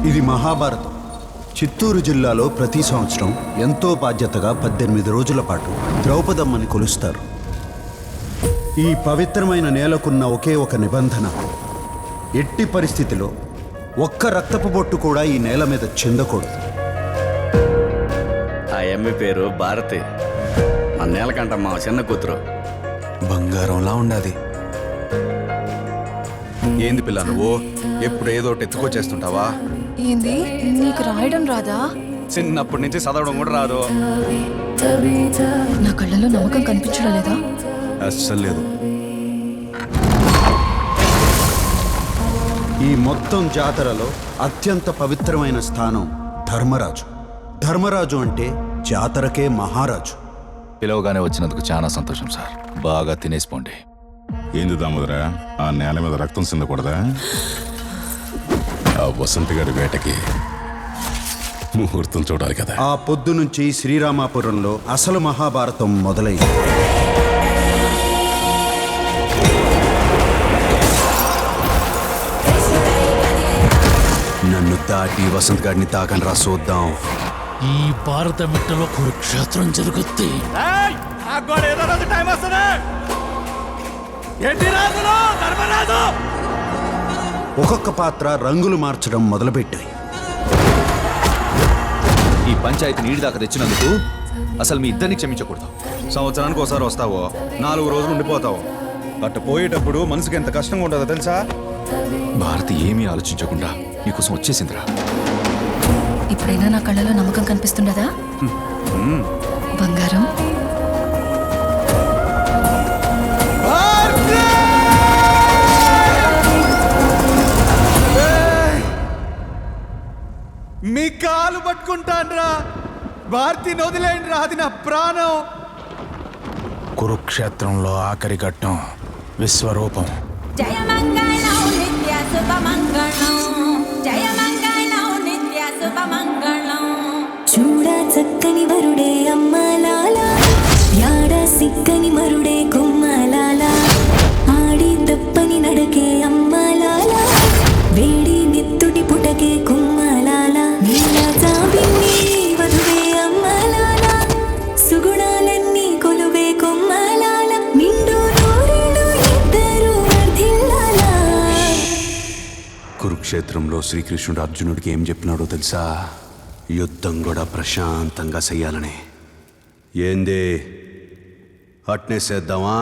ఇది మహాభారతం. చిత్తూరు జిల్లాలో ప్రతి సంవత్సరం ఎంతో బాధ్యతగా 18 రోజుల పాటు ద్రౌపదమ్మని కొలుస్తారు. ఈ పవిత్రమైన నేలకున్న ఒకే ఒక నిబంధన, ఎట్టి పరిస్థితిలో ఒక్క రక్తపు బొట్టు కూడా ఈ నేల మీద చిందకూడదు. ఆ అమ్మి పేరు భారతి. ఆ నేలకంట మా చిన్న కూతురు. బంగారంలా ఉండాది. ఏంది పిల్ల నువ్వు ఎప్పుడు ఏదో ఒకటి ఎత్తుకొచ్చేస్తుంటావా? ఏంది, నీకు రాయడం రాదా? చిన్నప్పటి నుంచి చదవడం కూడా రాదు. నా కళ్ళలో నమ్మకం కనిపించడం లేదా? అస్సలు లేదు. ఈ మొత్తం జాతరలో అత్యంత పవిత్రమైన స్థానం ధర్మరాజు. ధర్మరాజు అంటే జాతరకే మహారాజు. పిలవగానే వచ్చినందుకు చాలా సంతోషం సార్. బాగా తినేసిపోండి. ఏంది దామోదరా, ఆ నేల మీద రక్తం చిందకూడదా? ఆ వసంత్ గారి వేటకి ముహూర్తం చూడాలి కదా. ఆ పొద్దు నుంచి శ్రీరామాపురంలో అసలు మహాభారతం మొదలైంది. నన్ను దాటి వసంత్ గారిని తాకని రా చూద్దాం. ఈ భారత మిట్టలో కురుక్షేత్రం జరుగుద్ది. ఒక్కొక్క పాత్ర రంగులు మార్చడం మొదలుపెట్టాయి. ఈ పంచాయతీ నీటి దాకా తెచ్చినందుకు అసలు మీ ఇద్దరిని క్షమించకూడదు. సంవత్సరానికి ఒకసారి వస్తావో, 4 రోజులు ఉండిపోతావు. అట్ట పోయేటప్పుడు మనసుకి ఎంత కష్టంగా ఉంటుందో తెలుసా? భారతి ఏమీ ఆలోచించకుండా నీకోసం వచ్చేసిందిరా. ఇప్పుడైనా నా కళ్ళలో నమ్మకం కనిపిస్తుండదా బంగారం? మీ కాలు పట్టుకుంటాన్రా. భారతి వదిలేండి రా, అది నా ప్రాణం. కురుక్షేత్రంలో ఆఖరి ఘట్టం విశ్వరూపం. జయ మంగళం నిత్య శుభ మంగళం, జయ మంగళం నిత్య శుభ మంగళం. చూడ చక్కని వరుడే అమ్మలాల, యాడ సిక్కని మరుడే కొమ్మలాల, ఆడి తప్పని నడకే అమ్మలాల, వేడి నెత్తుటి పుటకే కొమ్మలాల, నీల జాబిల్లి వధువే అమ్మలాల, సుగుణాలన్నీ కొలువే కొమ్మలాల, నిండు నూరేళ్ళు ఇద్దరు వర్ధిల్లాల. కురుక్షేత్రంలో శ్రీకృష్ణుడు అర్జునుడికి ఏం చెప్పినాడో తెలుసా? యుద్ధం కూడా ప్రశాంతంగా చెయ్యాలని. ఏంది అట్నే చేద్దామా?